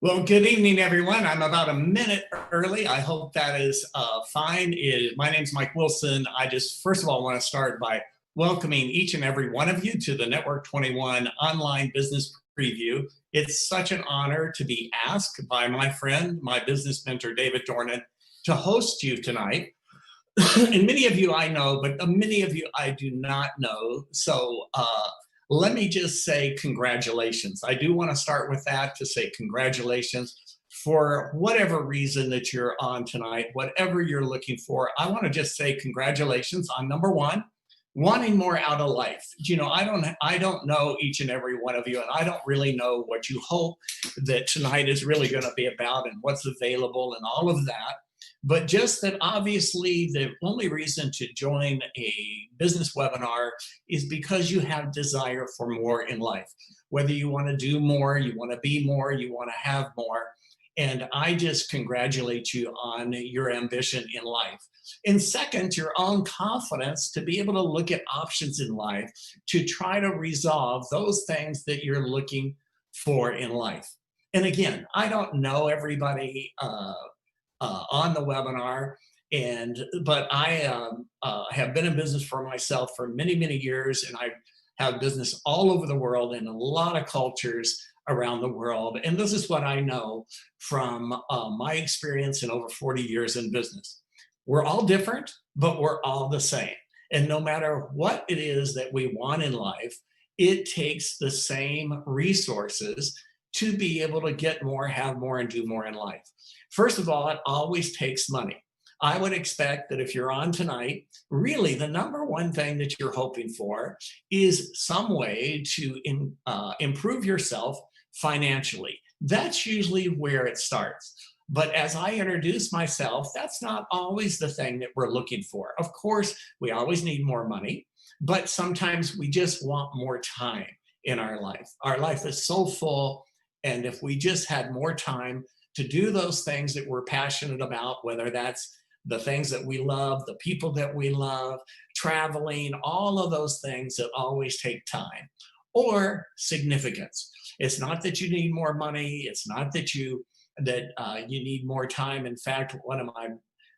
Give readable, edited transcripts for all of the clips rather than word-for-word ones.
Well, good evening, everyone. I'm about a minute early. I hope that is fine. My name's Mike Wilson. I just, first of all, want to start by welcoming each and every one of you to the Network 21 online business preview. It's such an honor to be asked by my friend, my business mentor, David Dornan, to host you tonight. And many of you I know, but many of you I do not know. So let me just say congratulations. I do want to start with that to say congratulations for whatever reason that you're on tonight, whatever you're looking for. I want to just say congratulations on number one, wanting more out of life. You know, I don't know each and every one of you, and I don't really know what you hope that tonight is really going to be about and what's available and all of that. But just that obviously the only reason to join a business webinar is because you have desire for more in life. Whether you want to do more, you want to be more, you want to have more. And I just congratulate you on your ambition in life. And second, your own confidence to be able to look at options in life to try to resolve those things that you're looking for in life. And again, I don't know everybody on the webinar. But I have been in business for myself for many, many years, and I have business all over the world in a lot of cultures around the world. And this is what I know from my experience in over 40 years in business. We're all different, but we're all the same. And no matter what it is that we want in life, it takes the same resources to be able to get more, have more, and do more in life. First of all, it always takes money. I would expect that if you're on tonight, really the number one thing that you're hoping for is some way to improve yourself financially. That's usually where it starts. But as I introduce myself, that's not always the thing that we're looking for. Of course, we always need more money, but sometimes we just want more time in our life. Our life is so full, and if we just had more time to do those things that we're passionate about, whether that's the things that we love, the people that we love, traveling, all of those things that always take time or significance. It's not that you need more money. It's not that you need more time. In fact, one of my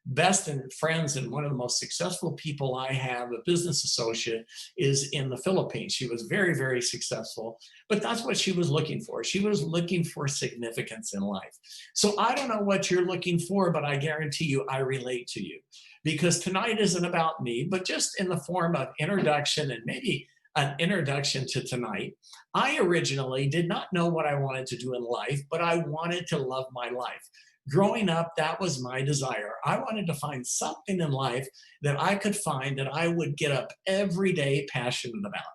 best friends and one of the most successful people I have, a business associate, is in the Philippines. She was very, very successful, but that's what she was looking for. She was looking for significance in life. So I don't know what you're looking for, but I guarantee you I relate to you, because tonight isn't about me, but just in the form of introduction and maybe an introduction to tonight. I originally did not know what I wanted to do in life, but I wanted to love my life. Growing up, that was my desire. I wanted to find something in life that I could find that I would get up every day passionate about.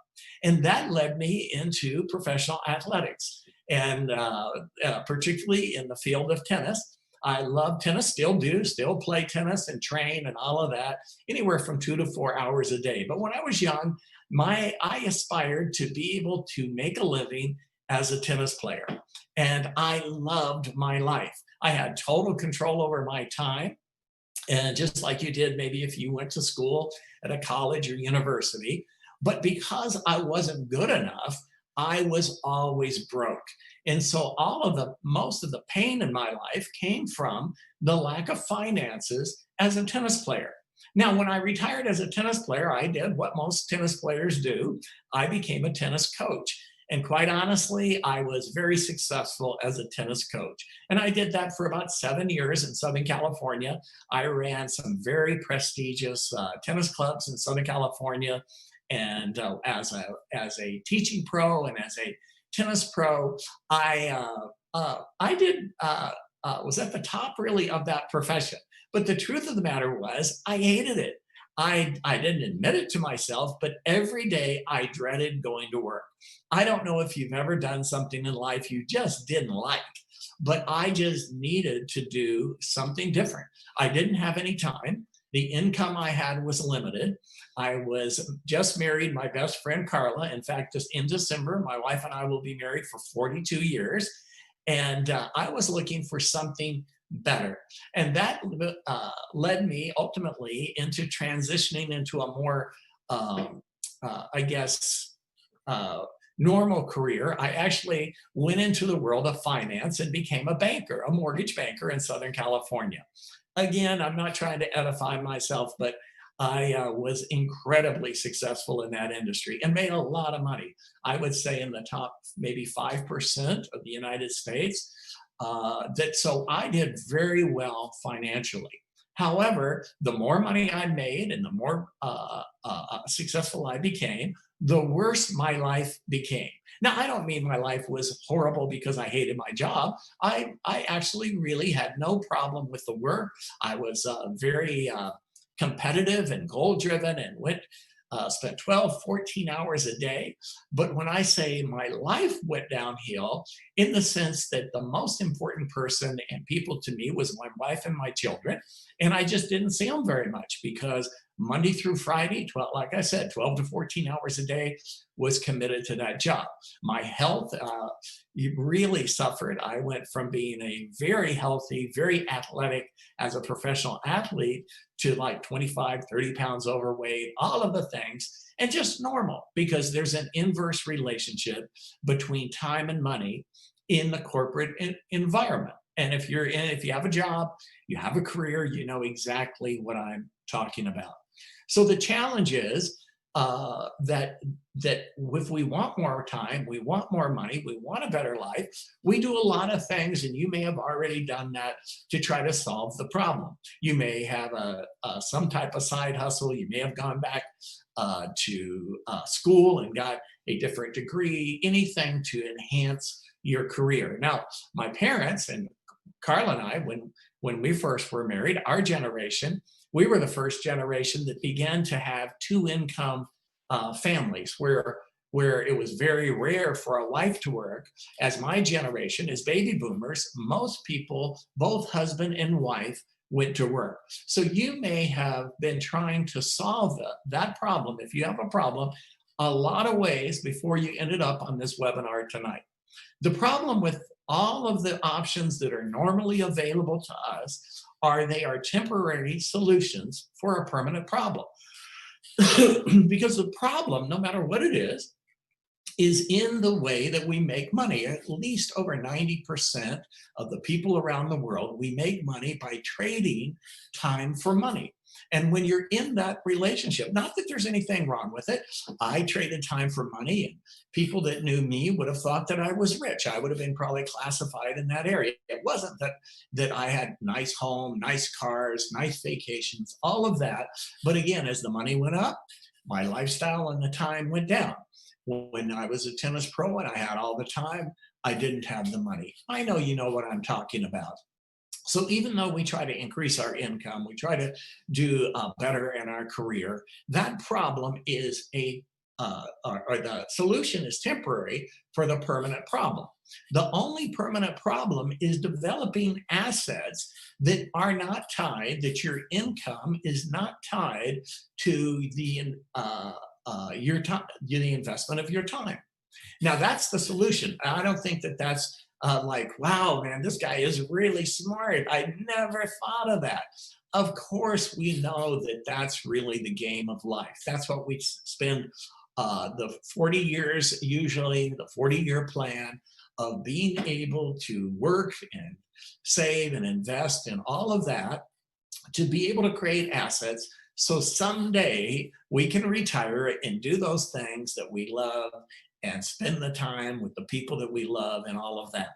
And that led me into professional athletics, and particularly in the field of tennis. I love tennis, still do, still play tennis and train and all of that, anywhere from 2 to 4 hours a day. But when I was young, I aspired to be able to make a living as a tennis player. And I loved my life. I had total control over my time. And just like you did, maybe if you went to school at a college or university. But because I wasn't good enough, I was always broke. And so most of the pain in my life came from the lack of finances as a tennis player. Now, when I retired as a tennis player, I did what most tennis players do. I became a tennis coach. And quite honestly, I was very successful as a tennis coach. And I did that for about 7 years in Southern California. I ran some very prestigious tennis clubs in Southern California. And as a teaching pro and as a tennis pro, was at the top really of that profession. But the truth of the matter was, I hated it. I didn't admit it to myself, but every day I dreaded going to work. I don't know if you've ever done something in life you just didn't like, but I just needed to do something different. I didn't have any time. The income I had was limited. I was just married, my best friend Carla. In fact, just in December, my wife and I will be married for 42 years. And I was looking for something better. And that led me ultimately into transitioning into a more, I guess, normal career, I actually went into the world of finance and became a banker, a mortgage banker in Southern California. Again, I'm not trying to edify myself, but I was incredibly successful in that industry and made a lot of money. I would say in the top maybe 5% of the United States. So I did very well financially. However, the more money I made and the more successful I became, the worse my life became. Now, I don't mean my life was horrible because I hated my job. I actually really had no problem with the work. I was very competitive and goal driven and spent 12, 14 hours a day. But when I say my life went downhill, in the sense that the most important person and people to me was my wife and my children. And I just didn't see them very much because Monday through Friday, 12, like I said, 12 to 14 hours a day was committed to that job. My health really suffered. I went from being a very healthy, very athletic as a professional athlete to like 25, 30 pounds overweight, all of the things, and just normal because there's an inverse relationship between time and money in the corporate environment. And if you have a job, you have a career, you know exactly what I'm talking about. So the challenge is that if we want more time, we want more money, we want a better life, we do a lot of things, and you may have already done that to try to solve the problem. You may have some type of side hustle. You may have gone back to school and got a different degree, anything to enhance your career. Now, my parents and Carla and I, when we first were married, our generation, we were the first generation that began to have two income families where it was very rare for a wife to work. As my generation, as baby boomers, most people, both husband and wife, went to work. So you may have been trying to solve that problem, if you have a problem, a lot of ways before you ended up on this webinar tonight. The problem with all of the options that are normally available to us are they are temporary solutions for a permanent problem. Because the problem, no matter what it is in the way that we make money. At least over 90% of the people around the world, we make money by trading time for money. And when you're in that relationship, not that there's anything wrong with it, I traded time for money, and people that knew me would have thought that I was rich. I would have been probably classified in that area. It wasn't that I had nice home, nice cars, nice vacations, all of that. But again, as the money went up, my lifestyle and the time went down. When I was a tennis pro and I had all the time, I didn't have the money. I know you know what I'm talking about. So even though we try to increase our income, we try to do better in our career, that problem is or the solution is temporary for the permanent problem. The only permanent problem is developing assets that are not tied, that your income is not tied to your time, the investment of your time. Now that's the solution. I don't think that that's like, wow, man, this guy is really smart. I never thought of that. Of course, we know that that's really the game of life. That's what we spend the 40 years, usually the 40-year plan of being able to work and save and invest and all of that to be able to create assets so someday we can retire and do those things that we love and spend the time with the people that we love and all of that.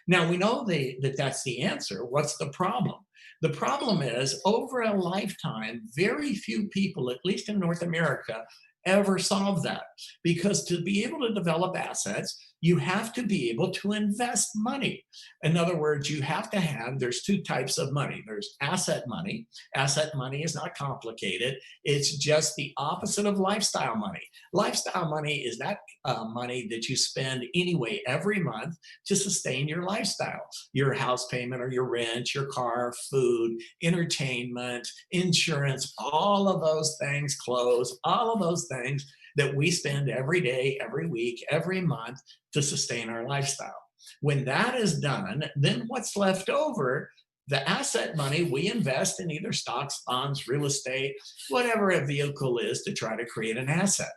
Now, we know that that's the answer. What's the problem? The problem is over a lifetime, very few people, at least in North America, ever solve that. Because to be able to develop assets, you have to be able to invest money. In other words, you have to there's two types of money. There's asset money. Asset money is not complicated. It's just the opposite of lifestyle money. Lifestyle money is that money that you spend anyway every month to sustain your lifestyle, your house payment or your rent, your car, food, entertainment, insurance, all of those things, clothes, all of those things that we spend every day, every week, every month to sustain our lifestyle. When that is done, then what's left over, the asset money, we invest in either stocks, bonds, real estate, whatever a vehicle is to try to create an asset.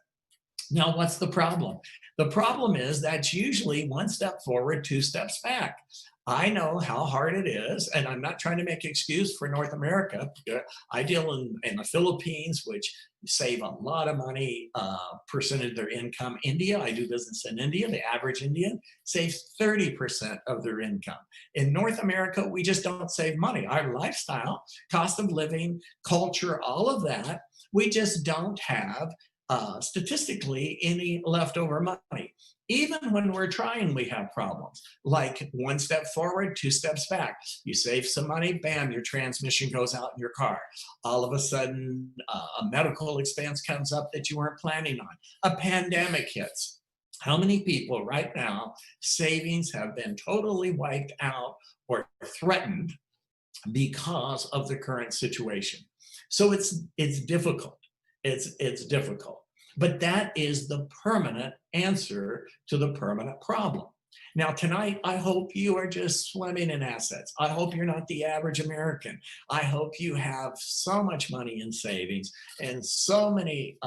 Now, what's the problem? The problem is that's usually one step forward, two steps back. I know how hard it is, and I'm not trying to make excuse for North America. I deal in the Philippines, which save a lot of money, percent of their income. India, I do business in India. The average Indian saves 30% of their income. In North America, we just don't save money. Our lifestyle, cost of living, culture, all of that, we just don't have statistically any leftover money. Even when we're trying, we have problems. Like one step forward, two steps back. You save some money, bam, your transmission goes out in your car. All of a sudden, a medical expense comes up that you weren't planning on. A pandemic hits. How many people right now, savings have been totally wiped out or threatened because of the current situation? So it's difficult. It's difficult. But that is the permanent answer to the permanent problem. Now, tonight, I hope you are just swimming in assets. I hope you're not the average American. I hope you have so much money in savings and so many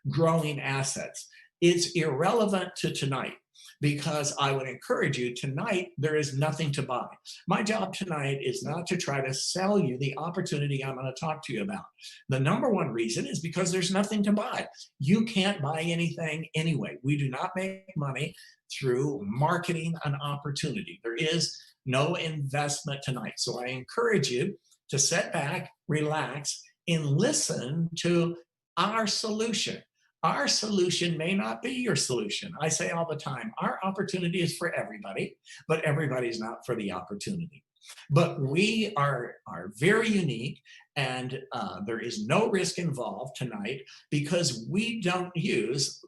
growing assets. It's irrelevant to tonight, because I would encourage you tonight, there is nothing to buy. My job tonight is not to try to sell you the opportunity I'm going to talk to you about. The number one reason is because there's nothing to buy. You can't buy anything anyway. We do not make money through marketing an opportunity. There is no investment tonight. So I encourage you to sit back, relax, and listen to our solution. Our solution may not be your solution. I say all the time, our opportunity is for everybody, but everybody's not for the opportunity. But we are very unique, and there is no risk involved tonight because we don't use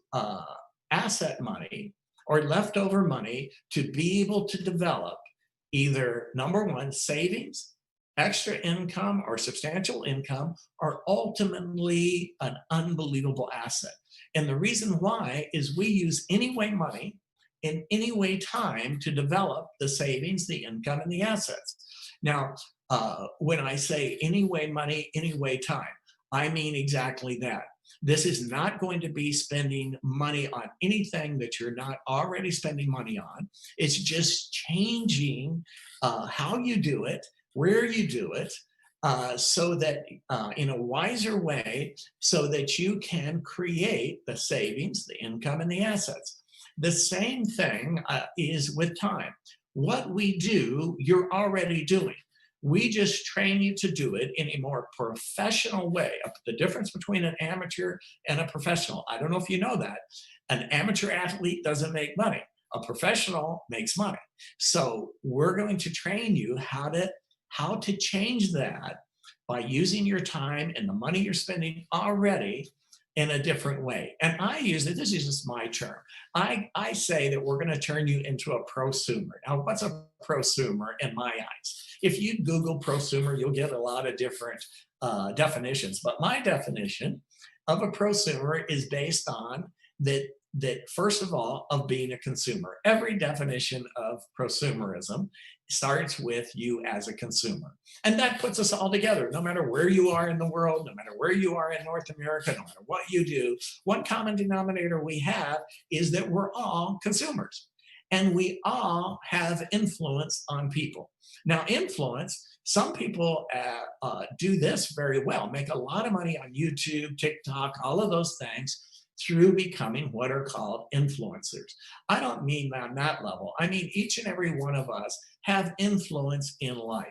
asset money or leftover money to be able to develop either, number one, savings, extra income, or substantial income, or ultimately an unbelievable asset. And the reason why is we use any way money in any way time to develop the savings, the income, and the assets. Now, when I say any way money, any way time, I mean exactly that. This is not going to be spending money on anything that you're not already spending money on. It's just changing how you do it, where you do it, so that in a wiser way, so that you can create the savings, the income, and the assets. The same thing is with time. What we do, you're already doing. We just train you to do it in a more professional way. The difference between an amateur and a professional, I don't know if you know that. An amateur athlete doesn't make money. A professional makes money. So we're going to train you how to change that by using your time and the money you're spending already in a different way. And I use it, this is just my term. I say that we're going to turn you into a prosumer. Now, what's a prosumer in my eyes? If you Google prosumer, you'll get a lot of different definitions. But my definition of a prosumer is based on that first of all, of being a consumer. Every definition of prosumerism starts with you as a consumer. And that puts us all together, no matter where you are in the world, no matter where you are in North America, no matter what you do. One common denominator we have is that we're all consumers, and we all have influence on people. Now, influence, some people do this very well, make a lot of money on YouTube, TikTok, all of those things, through becoming what are called influencers. I don't mean on that level. I mean, each and every one of us have influence in life.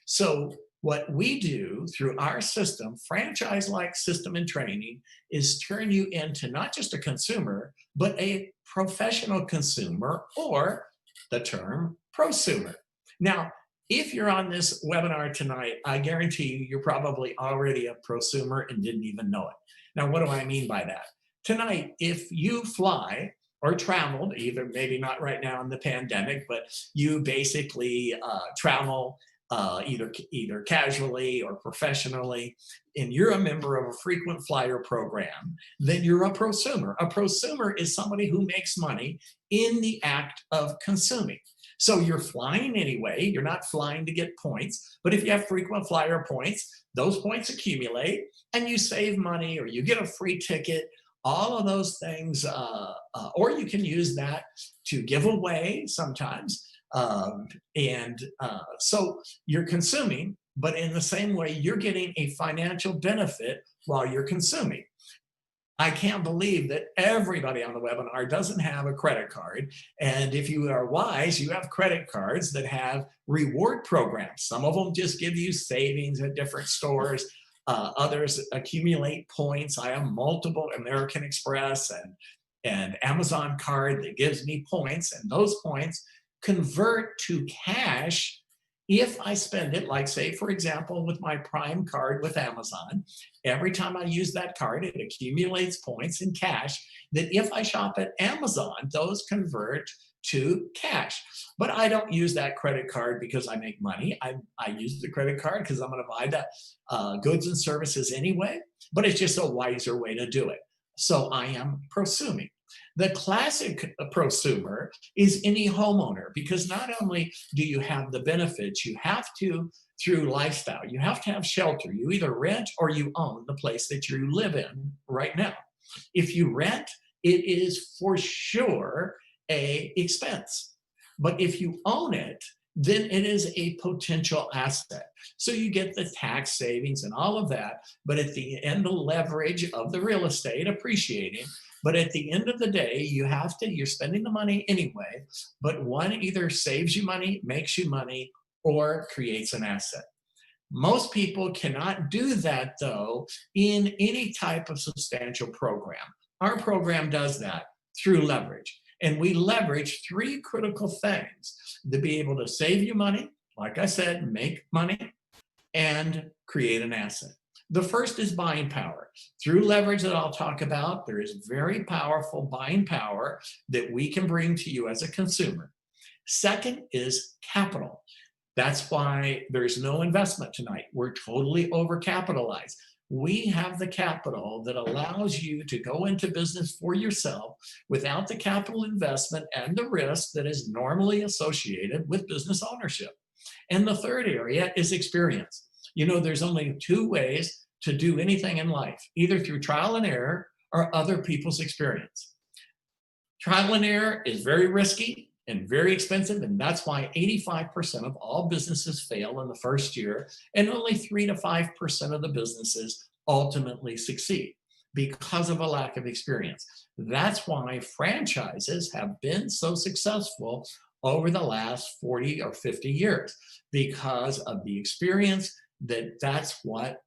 So what we do through our system, franchise-like system and training, is turn you into not just a consumer, but a professional consumer, or the term prosumer. Now, if you're on this webinar tonight, I guarantee you're probably already a prosumer and didn't even know it. Now, what do I mean by that? Tonight, if you fly or traveled, either maybe not right now in the pandemic, but you basically travel either casually or professionally, and you're a member of a frequent flyer program, then you're a prosumer. A prosumer is somebody who makes money in the act of consuming. So you're flying anyway, you're not flying to get points, but if you have frequent flyer points, those points accumulate and you save money, or you get a free ticket. all of those things, or you can use that to give away sometimes. Um, so you're consuming, but in the same way, you're getting a financial benefit while you're consuming. I can't believe that everybody on the webinar doesn't have a credit card. And if you are wise, you have credit cards that have reward programs. Some of them just give you savings at different stores. Others accumulate points. I have multiple American Express and Amazon card that gives me points, and those points convert to cash if I spend it, like say, for example, with my Prime card with Amazon. Every time I use that card, it accumulates points in cash that if I shop at Amazon, those convert to cash. But I don't use that credit card because I make money. I use the credit card because I'm going to buy the goods and services anyway, but it's just a wiser way to do it. So I am prosuming. The classic prosumer is any homeowner, because not only do you have the benefits, you have to, through lifestyle, you have to have shelter. You either rent or you own the place that you live in right now. If you rent, it is for sure a expense. But if you own it, then it is a potential asset. So you get the tax savings and all of that, but at the end, the leverage of the real estate appreciating. But at the end of the day, you're spending the money anyway, but one either saves you money, makes you money, or creates an asset. Most people cannot do that, though, in any type of substantial program. Our program does that through leverage. And we leverage three critical things to be able to save you money, like I said, make money, and create an asset. The first is buying power. Through leverage that I'll talk about, there is very powerful buying power that we can bring to you as a consumer. Second is capital. That's why there's no investment tonight. We're totally overcapitalized. We have the capital that allows you to go into business for yourself without the capital investment and the risk that is normally associated with business ownership. And the third area is experience. You know, there's only two ways to do anything in life, either through trial and error or other people's experience. Trial and error is very risky and very expensive, and that's why 85% of all businesses fail in the first year, and only 3 to 5% of the businesses ultimately succeed because of a lack of experience. That's why franchises have been so successful over the last 40 or 50 years, because of the experience that's what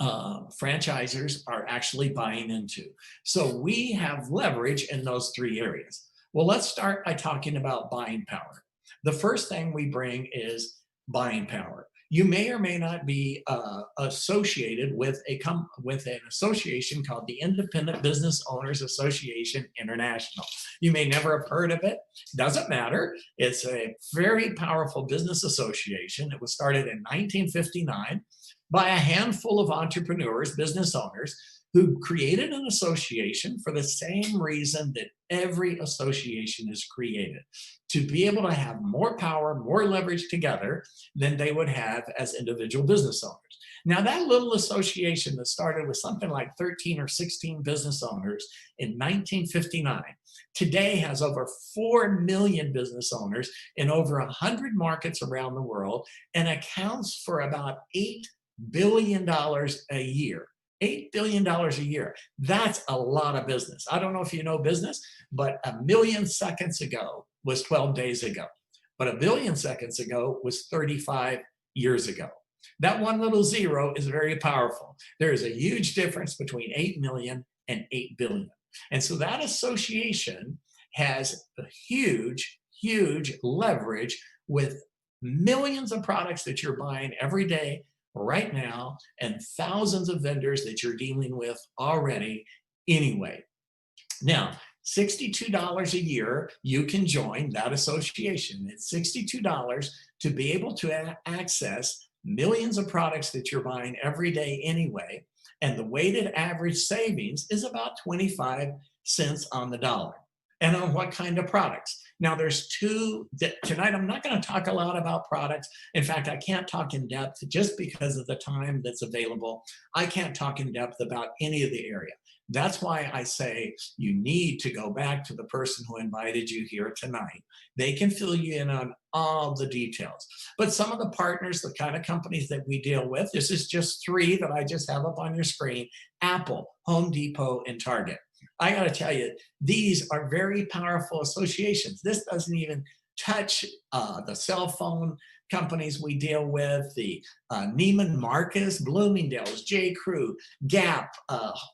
franchisers are actually buying into. So we have leverage in those three areas. Well, let's start by talking about buying power. The first thing we bring is buying power. You may or may not be associated with an association called the Independent Business Owners Association International. You may never have heard of it. Doesn't matter. It's a very powerful business association. It was started in 1959 by a handful of entrepreneurs, business owners, who created an association for the same reason that every association is created, to be able to have more power, more leverage together than they would have as individual business owners. Now, that little association that started with something like 13 or 16 business owners in 1959, today has over 4 million business owners in over 100 markets around the world and accounts for about $8 billion a year. $8 billion a year. That's a lot of business. I don't know if you know business, but a million seconds ago was 12 days ago. But a billion seconds ago was 35 years ago. That one little zero is very powerful. There is a huge difference between 8 million and 8 billion. And so that association has a huge, huge leverage with millions of products that you're buying every day right now, and thousands of vendors that you're dealing with already anyway. Now, $62 a year, you can join that association. It's $62 to be able to access millions of products that you're buying every day anyway. And the weighted average savings is about 25 cents on the dollar. And on what kind of products? Now, there's two that tonight I'm not going to talk a lot about products. In fact, I can't talk in depth just because of the time that's available. I can't talk in depth about any of the area. That's why I say you need to go back to the person who invited you here tonight. They can fill you in on all the details. But some of the partners, the kind of companies that we deal with, this is just three that I just have up on your screen: Apple, Home Depot, and Target. I got to tell you, these are very powerful associations. This doesn't even touch the cell phone companies we deal with, the Neiman Marcus, Bloomingdale's, J. Crew, Gap,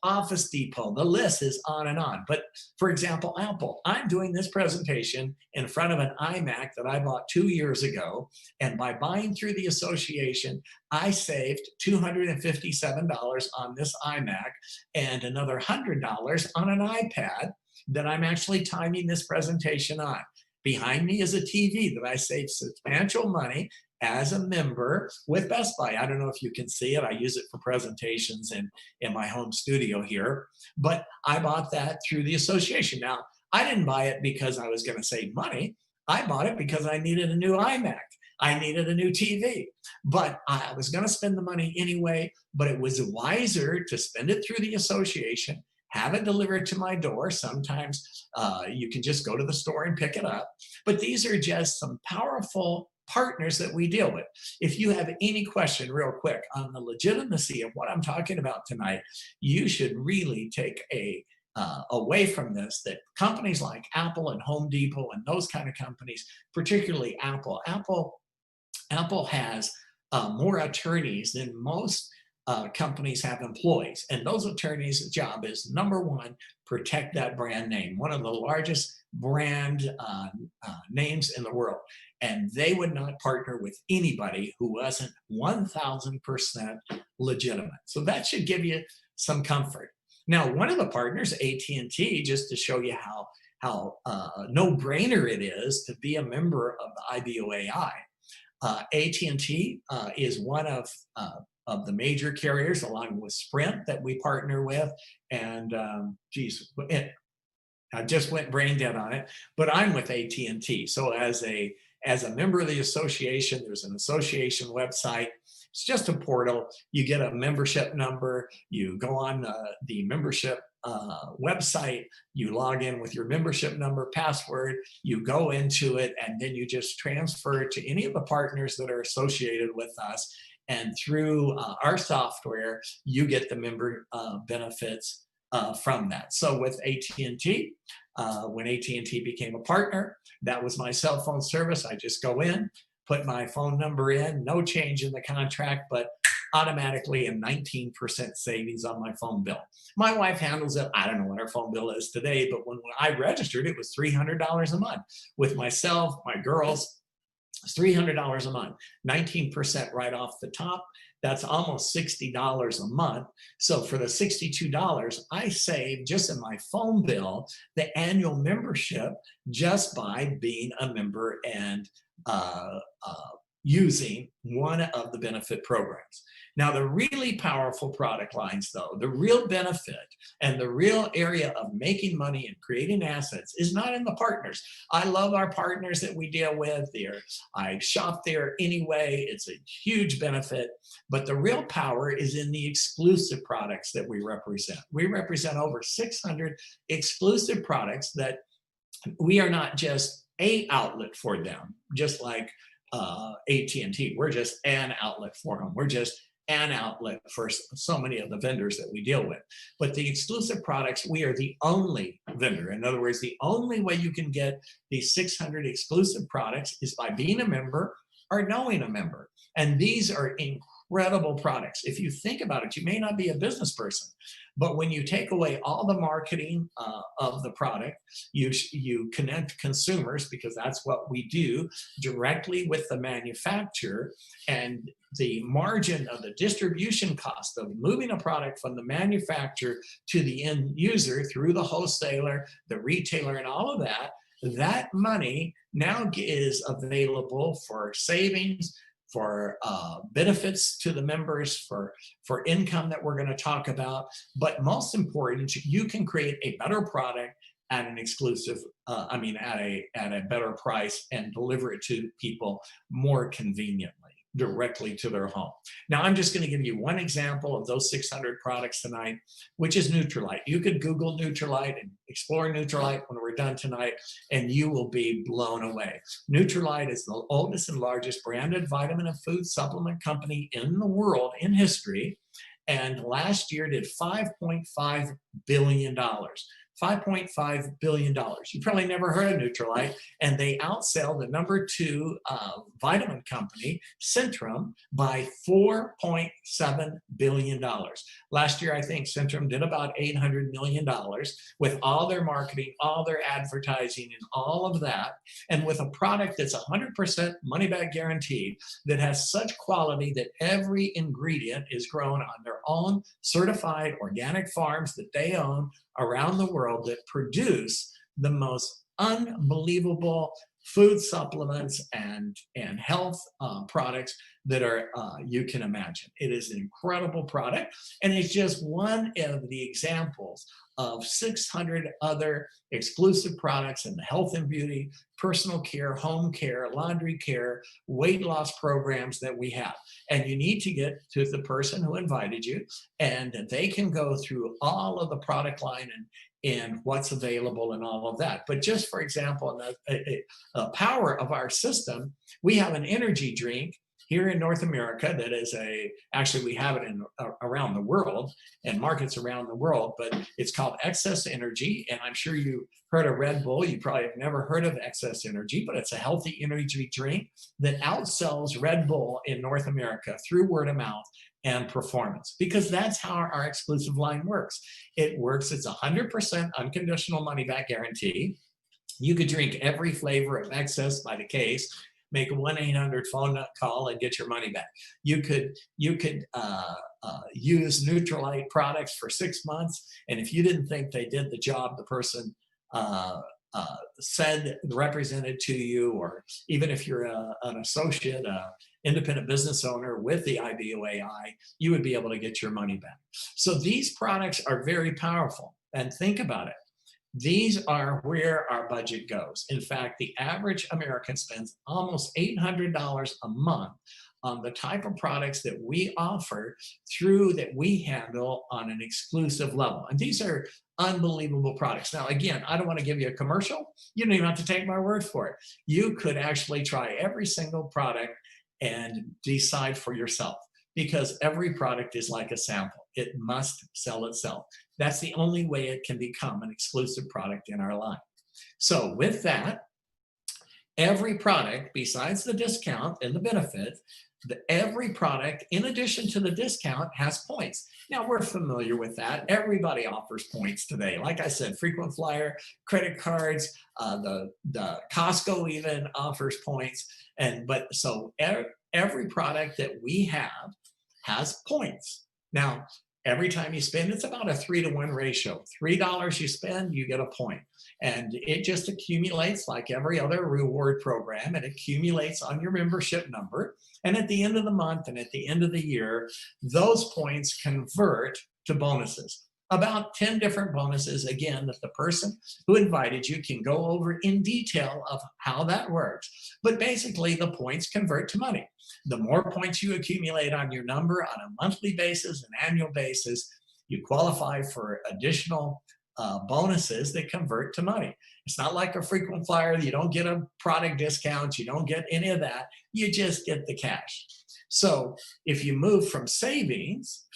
Office Depot. The list is on and on. But for example, Apple, I'm doing this presentation in front of an iMac that I bought 2 years ago. And by buying through the association, I saved $257 on this iMac and another $100 on an iPad that I'm actually timing this presentation on. Behind me is a TV that I saved substantial money as a member with Best Buy. I don't know if you can see it. I use it for presentations in my home studio here, but I bought that through the association. Now, I didn't buy it because I was going to save money. I bought it because I needed a new iMac. I needed a new TV, but I was going to spend the money anyway, but it was wiser to spend it through the association, have it delivered to my door. Sometimes you can just go to the store and pick it up. But these are just some powerful partners that we deal with. If you have any question real quick on the legitimacy of what I'm talking about tonight, you should really take away from this that companies like Apple and Home Depot and those kind of companies, particularly Apple has more attorneys than most companies have employees, and those attorneys' job is, number one, protect that brand name, one of the largest brand names in the world, and they would not partner with anybody who wasn't 1000% legitimate. So that should give you some comfort. Now, one of the partners, AT&T, just to show you how no-brainer it is to be a member of the IBOAI. AT&T is one of the major carriers, along with Sprint, that we partner with. And I just went brain dead on it, but I'm with AT&T. So as a member of the association, there's an association website. It's just a portal. You get a membership number. You go on the membership website. You log in with your membership number, password. You go into it, and then you just transfer to any of the partners that are associated with us. And through our software, you get the member benefits from that. So with AT&T, when AT&T became a partner, that was my cell phone service. I just go in, put my phone number in, no change in the contract, but automatically a 19% savings on my phone bill. My wife handles it. I don't know what our phone bill is today, but when I registered, it was $300 a month. With myself, my girls, it's $300 a month, 19% right off the top. That's almost $60 a month. So for the $62, I saved just in my phone bill the annual membership just by being a member and using one of the benefit programs. Now, the really powerful product lines, though, the real benefit and the real area of making money and creating assets is not in the partners. I love our partners that we deal with. I shop there anyway. It's a huge benefit. But the real power is in the exclusive products that we represent. We represent over 600 exclusive products that we are not just an outlet for them, just like AT&T. We're just an outlet for them. We're just an outlet for so many of the vendors that we deal with. But the exclusive products, we are the only vendor. In other words, the only way you can get these 600 exclusive products is by being a member or knowing a member. And these are incredible products. If you think about it, you may not be a business person, but when you take away all the marketing of the product, you connect consumers, because that's what we do, directly with the manufacturer, and the margin of the distribution cost of moving a product from the manufacturer to the end user through the wholesaler, the retailer, and all of that, that money now is available for savings, for benefits to the members, for income that we're going to talk about. But most important, you can create a better product at an exclusive, at a better price, and deliver it to people more conveniently. directly to their home. Now, I'm just going to give you one example of those 600 products tonight, which is Nutrilite. You could Google Nutrilite and explore Nutrilite when we're done tonight, and you will be blown away. Nutrilite is the oldest and largest branded vitamin and food supplement company in the world in history, and last year did $5.5 billion. $5.5 billion. You probably never heard of Nutrilite, and they outsell the number 2 vitamin company, Centrum, by $4.7 billion. Last year, I think Centrum did about $800 million with all their marketing, all their advertising, and all of that, and with a product that's 100% money back guaranteed, that has such quality that every ingredient is grown on their own certified organic farms that they own around the world, that produce the most unbelievable food supplements and health products that are you can imagine. It is an incredible product, and it's just one of the examples of 600 other exclusive products in the health and beauty, personal care, home care, laundry care, weight loss programs that we have. And you need to get to the person who invited you, and they can go through all of the product line and what's available and all of that. But just for example, the power of our system, we have an energy drink here in North America that is actually we have it in around the world and markets around the world, but it's called Excess Energy. And I'm sure you heard of Red Bull. You probably have never heard of Excess Energy, but it's a healthy energy drink that outsells Red Bull in North America through word of mouth and performance, because that's how our exclusive line works. It works, it's 100% unconditional money back guarantee. You could drink every flavor of Excess by the case, make a 1-800 phone call and get your money back. You could use Nutrilite products for 6 months, and if you didn't think they did the job the person said, represented to you, or even if you're an associate, independent business owner with the IBOAI, you would be able to get your money back. So these products are very powerful, and think about it. These are where our budget goes. In fact, the average American spends almost $800 a month on the type of products that we offer through that we handle on an exclusive level. And these are unbelievable products. Now, again, I don't want to give you a commercial. You don't even have to take my word for it. You could actually try every single product and decide for yourself, because every product is like a sample. It must sell itself. That's the only way it can become an exclusive product in our line. So with that, every product, besides the discount and the benefit, every product, in addition to the discount, has points. Now, we're familiar with that. Everybody offers points today. Like I said, frequent flyer, credit cards, the Costco even offers points. So every product that we have has points. Now, every time you spend, it's about a 3-to-1 ratio. $3 you spend, you get a point. And it just accumulates like every other reward program. It accumulates on your membership number. And at the end of the month and at the end of the year, those points convert to bonuses. About 10 different bonuses, again, that the person who invited you can go over in detail of how that works. But basically, the points convert to money. The more points you accumulate on your number on a monthly basis, an annual basis, you qualify for additional bonuses that convert to money. It's not like a frequent flyer. You don't get a product discount. You don't get any of that. You just get the cash. So if you move from savings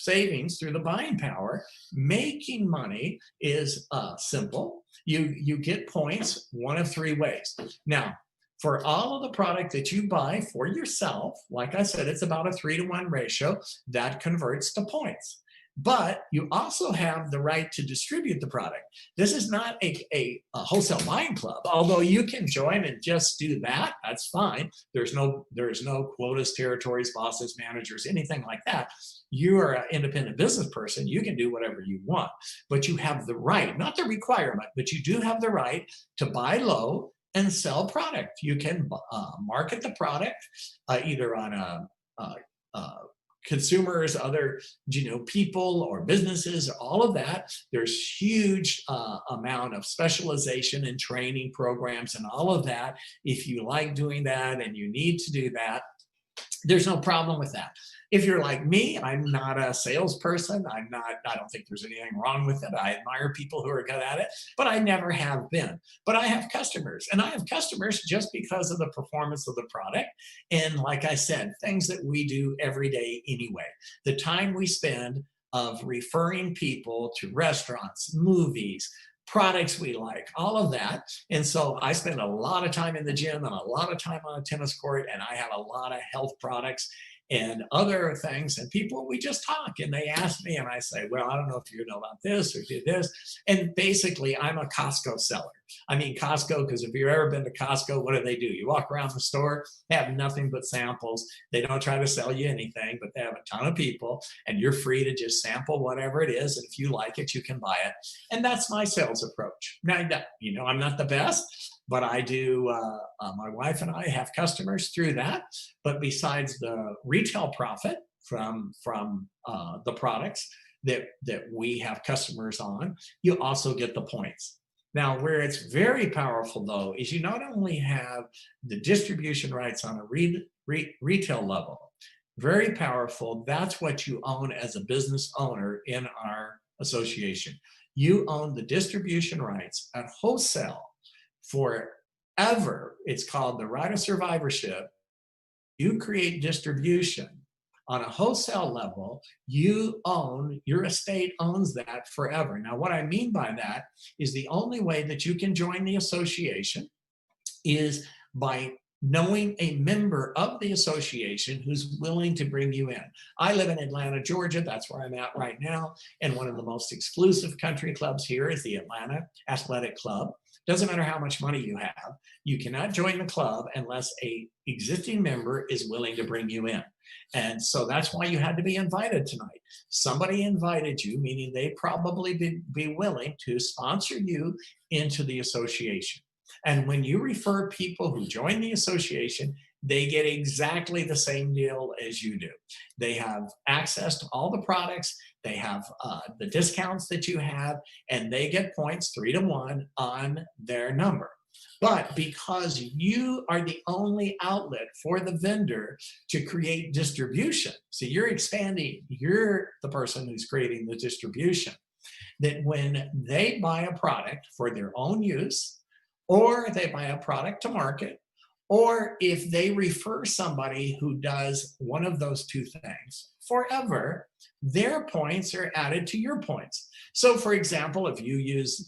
through the buying power, making money is simple. You get points one of 3 ways. Now, for all of the product that you buy for yourself, like I said, it's about a 3-to-1 ratio that converts to points. But you also have the right to distribute the product. This is not a wholesale buying club, although you can join and just do that. That's fine. There's no quotas, territories, bosses, managers, anything like that. You are an independent business person. You can do whatever you want, but you have the right, not the requirement, but you do have the right to buy low and sell product. You can market the product either on consumers, other people or businesses, all of that. There's huge amount of specialization and training programs and all of that. If you like doing that and you need to do that, There's no problem with that. If you're like me, I'm not a salesperson. I don't think there's anything wrong with it. I admire people who are good at it, but I never have been. But I have customers, and I have customers just because of the performance of the product. And like I said, things that we do every day anyway. The time we spend of referring people to restaurants, movies, products we like, all of that. And so I spend a lot of time in the gym and a lot of time on a tennis court, and I have a lot of health products and other things. And people, we just talk and they ask me, and I say, well, I don't know if you know about this or did this. And basically, I'm a Costco seller. I mean, Costco, because if you've ever been to Costco, what do? You walk around the store, they have nothing but samples. They don't try to sell you anything, but they have a ton of people, and you're free to just sample whatever it is. And if you like it, you can buy it. And that's my sales approach. Now, I'm not the best, but I do. My wife and I have customers through that. But besides the retail profit from the products that we have customers on, you also get the points. Now, where it's very powerful, though, is you not only have the distribution rights on a retail level, very powerful. That's what you own as a business owner in our association. You own the distribution rights at wholesale forever. It's called the right of survivorship. You create distribution on a wholesale level, your estate owns that forever. Now, what I mean by that is the only way that you can join the association is by knowing a member of the association who's willing to bring you in. I live in Atlanta, Georgia. That's where I'm at right now. And one of the most exclusive country clubs here is the Atlanta Athletic Club. Doesn't matter how much money you have. You cannot join the club unless an existing member is willing to bring you in. And so that's why you had to be invited tonight. Somebody invited you, meaning they probably be willing to sponsor you into the association. And when you refer people who join the association, they get exactly the same deal as you do. They have access to all the products. They have the discounts that you have, and they get points 3-to-1 on their number. But because you are the only outlet for the vendor to create distribution, so you're expanding, you're the person who's creating the distribution, that when they buy a product for their own use, or they buy a product to market, or if they refer somebody who does one of those two things forever, their points are added to your points. So for example, if you use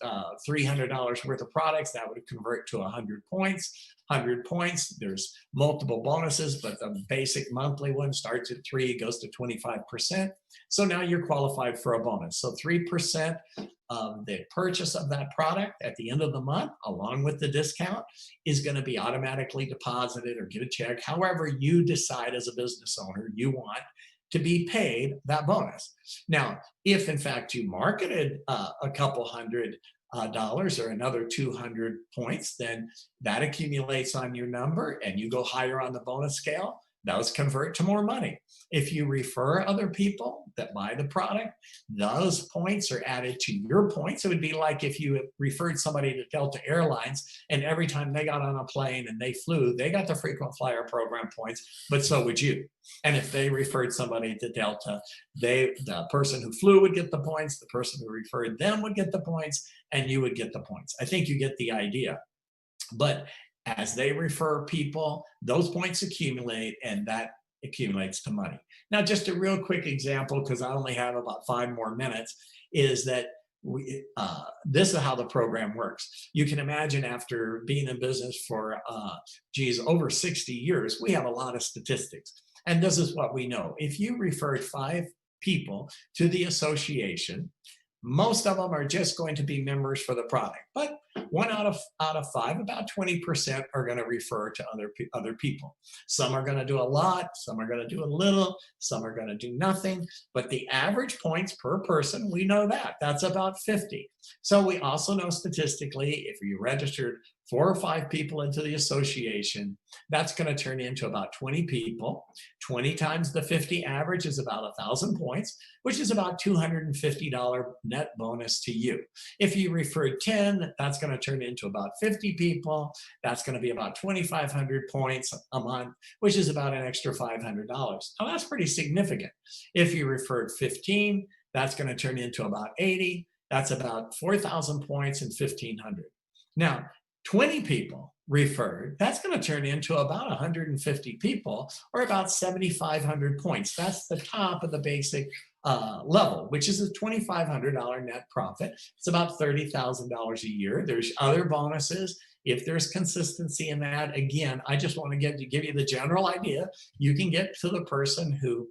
$300 worth of products, that would convert to 100 points. 100 points, there's multiple bonuses, but the basic monthly one starts at 3, goes to 25%. So now you're qualified for a bonus. So 3% of the purchase of that product at the end of the month, along with the discount, is going to be automatically deposited or get a check, however you decide as a business owner you want to be paid that bonus. Now, if in fact you marketed a couple hundred dollars or another 200 points, then that accumulates on your number and you go higher on the bonus scale. Those convert to more money. If you refer other people that buy the product, those points are added to your points. It would be like if you referred somebody to Delta Airlines, and every time they got on a plane and they flew, they got the frequent flyer program points, but so would you. And if they referred somebody to Delta, the person who flew would get the points, the person who referred them would get the points, and you would get the points. I think you get the idea. But as they refer people, those points accumulate, and that accumulates to money. Now, just a real quick example, because I only have about 5 more minutes, is that this is how the program works. You can imagine after being in business for, over 60 years, we have a lot of statistics. And this is what we know. If you referred 5 people to the association, most of them are just going to be members for the product. But 1 out of 5, about 20% are going to refer to other people. Some are going to do a lot, some are going to do a little, some are going to do nothing. But the average points per person, we know that's about 50. So we also know statistically, if you registered 4 or 5 people into the association, that's going to turn into about 20 people. 20 times the 50 average is about 1,000 points, which is about $250 net bonus to you. If you referred 10, that's going going to turn into about 50 people. That's going to be about 2,500 points a month, which is about an extra $500. Now that's pretty significant. If you referred 15, that's going to turn into about 80. That's about 4,000 points and 1,500. Now, 20 people referred, that's going to turn into about 150 people or about 7,500 points. That's the top of the basic level, which is a $2,500 net profit. It's about $30,000 a year. There's other bonuses. If there's consistency in that, again, I just want to give you the general idea. You can get to the person who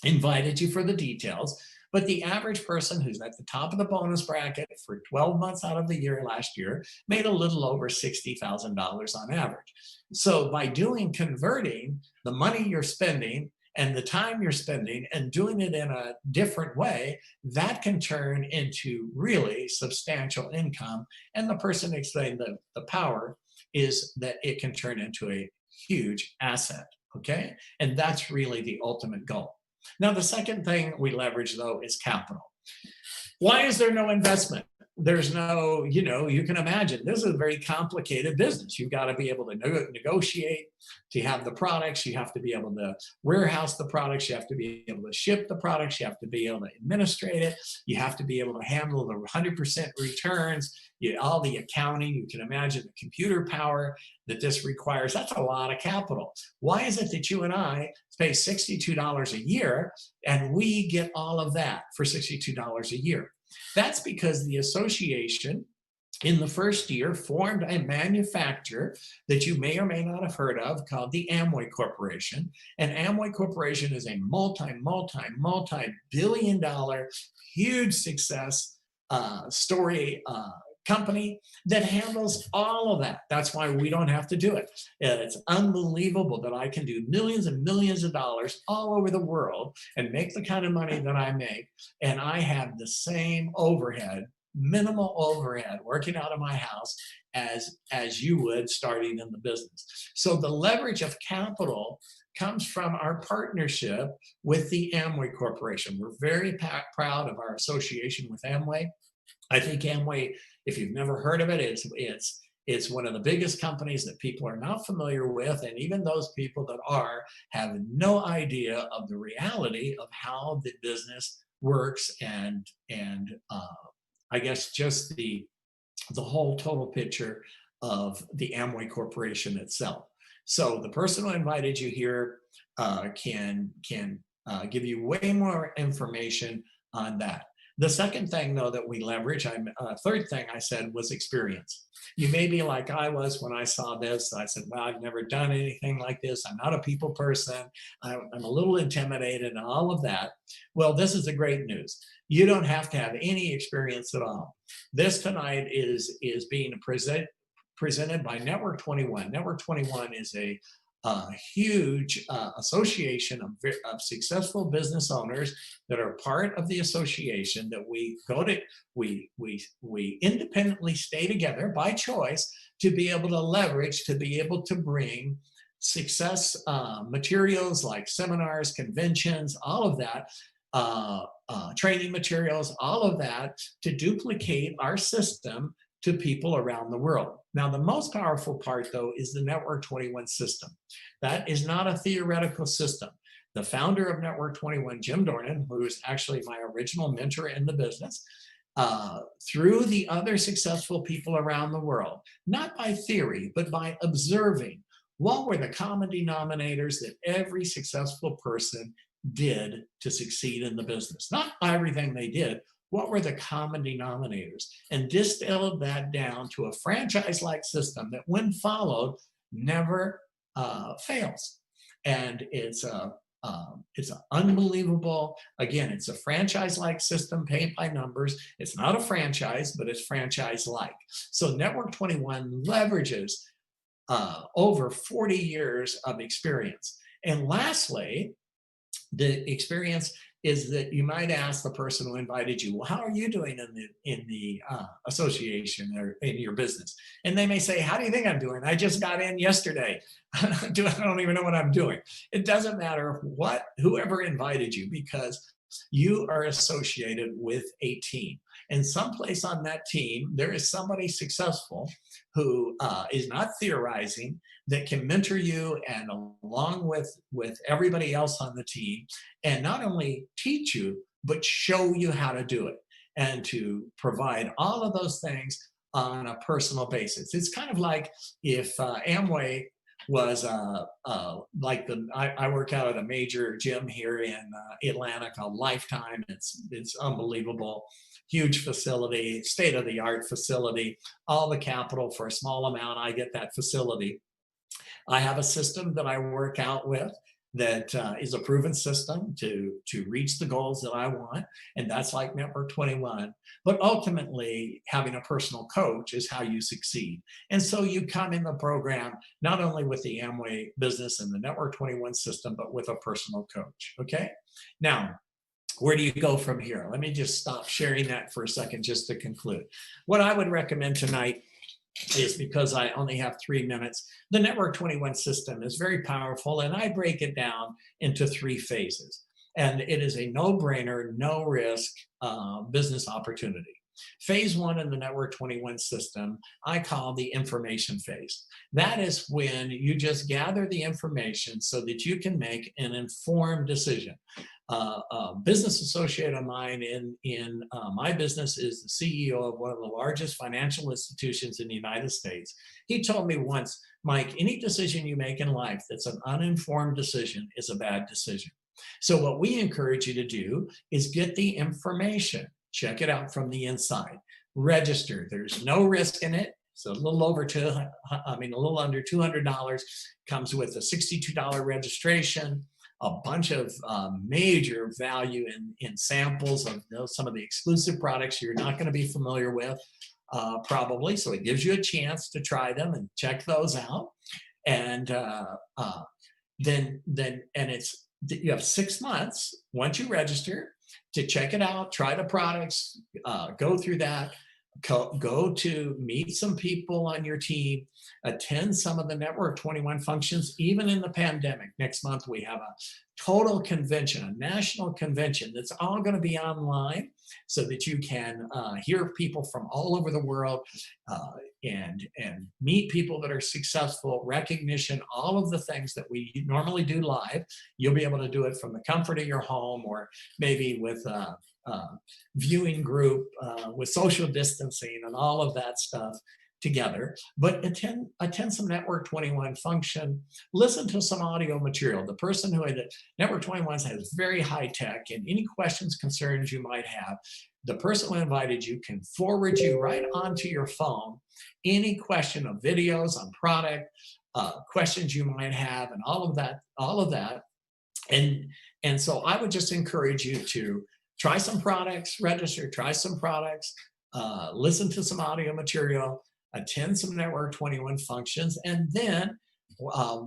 invited you for the details. But the average person who's at the top of the bonus bracket for 12 months out of the year last year made a little over $60,000 on average. So by converting the money you're spending and the time you're spending and doing it in a different way, that can turn into really substantial income. And the person explained the power is that it can turn into a huge asset, okay? And that's really the ultimate goal. Now, the second thing we leverage, though, is capital. Why is there no investment? There's no, you can imagine this is a very complicated business. You've got to be able to negotiate to have the products. You have to be able to warehouse the products. You have to be able to ship the products. You have to be able to administrate it. You have to be able to handle the 100% returns, all the accounting. You can imagine the computer power that this requires. That's a lot of capital. Why is it that you and I pay $62 a year and we get all of that for $62 a year? That's because the association in the first year formed a manufacturer that you may or may not have heard of called the Amway Corporation. And Amway Corporation is a multi-billion dollar, huge success story company that handles all of that. That's why we don't have to do it. It's unbelievable that I can do millions and millions of dollars all over the world and make the kind of money that I make. And I have the same overhead, minimal overhead, working out of my house as you would starting in the business. So the leverage of capital comes from our partnership with the Amway Corporation. We're very proud of our association with Amway. I think Amway, if you've never heard of it, it's one of the biggest companies that people are not familiar with, and even those people that are have no idea of the reality of how the business works and I guess just the whole total picture of the Amway Corporation itself. So the person who invited you here can give you way more information on that. The second thing, though, that we leverage, third thing I said was experience. You may be like I was when I saw this. I said, well, I've never done anything like this. I'm not a people person. I'm a little intimidated and all of that. Well, this is the great news. You don't have to have any experience at all. This tonight is being presented by Network 21. Network 21 is a huge association of successful business owners that are part of the association that we independently stay together by choice to be able to leverage, to be able to bring success materials like seminars, conventions, all of that, training materials, all of that to duplicate our system to people around the world. Now, the most powerful part, though, is the Network 21 system. That is not a theoretical system. The founder of Network 21, Jim Dornan, who is actually my original mentor in the business, through the other successful people around the world, not by theory, but by observing what were the common denominators that every successful person did to succeed in the business. Not everything they did. What were the common denominators? And distilled that down to a franchise-like system that, when followed, never fails. And it's unbelievable. Again, it's a franchise-like system paid by numbers. It's not a franchise, but it's franchise-like. So Network 21 leverages over 40 years of experience. And lastly, the experience is that you might ask the person who invited you, well, how are you doing in the association or in your business? And they may say, how do you think I'm doing? I just got in yesterday. I don't even know what I'm doing. It doesn't matter whoever invited you, because you are associated with a team. And someplace on that team, there is somebody successful who is not theorizing, that can mentor you and along with everybody else on the team, and not only teach you, but show you how to do it and to provide all of those things on a personal basis. It's kind of like if Amway was like I work out at a major gym here in Atlanta called Lifetime. It's unbelievable, huge facility, state of the art facility, all the capital for a small amount. I get that facility. I have a system that I work out with that is a proven system to reach the goals that I want, and that's like Network 21. But ultimately, having a personal coach is how you succeed. And so you come in the program not only with the Amway business and the Network 21 system, but with a personal coach. Okay. Now, where do you go from here? Let me just stop sharing that for a second just to conclude. What I would recommend tonight is, because I only have 3 minutes, the Network 21 system is very powerful, and I break it down into 3 phases. And it is a no-brainer, no-risk business opportunity. Phase 1 in the Network 21 system, I call the information phase. That is when you just gather the information so that you can make an informed decision. A business associate of mine in my business is the CEO of one of the largest financial institutions in the United States. He told me once, Mike, any decision you make in life that's an uninformed decision is a bad decision. So what we encourage you to do is get the information, check it out from the inside, register. There's no risk in it. So a little over a little under $200, comes with a $62 registration, a bunch of major value in samples of some of the exclusive products you're not going to be familiar with, probably. So it gives you a chance to try them and check those out. And then you have 6 months once you register to check it out, try the products, go through that. Go to meet some people on your team, attend some of the Network 21 functions, even in the pandemic. Next month, we have a total convention, a national convention that's all going to be online so that you can hear people from all over the world and meet people that are successful, recognition, all of the things that we normally do live. You'll be able to do it from the comfort of your home, or maybe with viewing group with social distancing and all of that stuff together. But attend some Network 21 function, listen to some audio material. The person who had Network 21 has very high tech, and any questions, concerns you might have, the person who invited you can forward you right onto your phone any question of videos on product, questions you might have, and all of that. And so I would just encourage you to try some products, register, try some products, listen to some audio material, attend some Network 21 functions, and then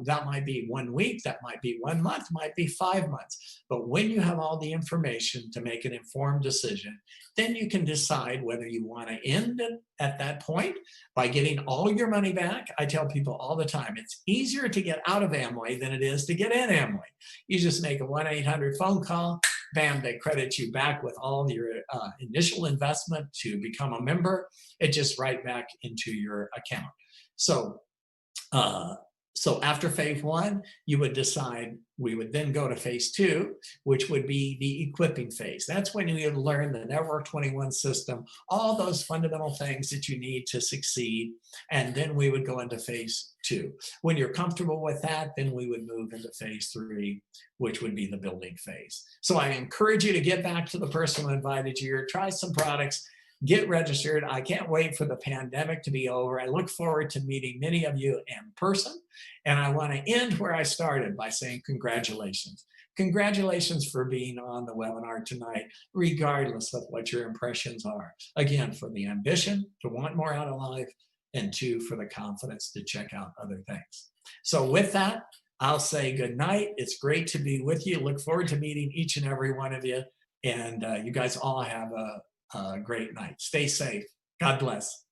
that might be 1 week, that might be 1 month, might be 5 months. But when you have all the information to make an informed decision, then you can decide whether you want to end it at that point by getting all your money back. I tell people all the time, it's easier to get out of Amway than it is to get in Amway. You just make a 1-800 phone call, bam, they credit you back with all of your initial investment to become a member. It just right back into your account. So after phase 1, you would decide, we would then go to phase 2, which would be the equipping phase. That's when you would learn the Network 21 system, all those fundamental things that you need to succeed. And then we would go into phase 2. When you're comfortable with that, then we would move into phase 3, which would be the building phase. So I encourage you to get back to the person who invited you, or try some products, get registered. I can't wait for the pandemic to be over. I look forward to meeting many of you in person. And I want to end where I started by saying congratulations. Congratulations for being on the webinar tonight, regardless of what your impressions are. Again, for the ambition to want more out of life, and 2, for the confidence to check out other things. So with that, I'll say good night. It's great to be with you. Look forward to meeting each and every one of you. And you guys all have a great night. Stay safe. God bless.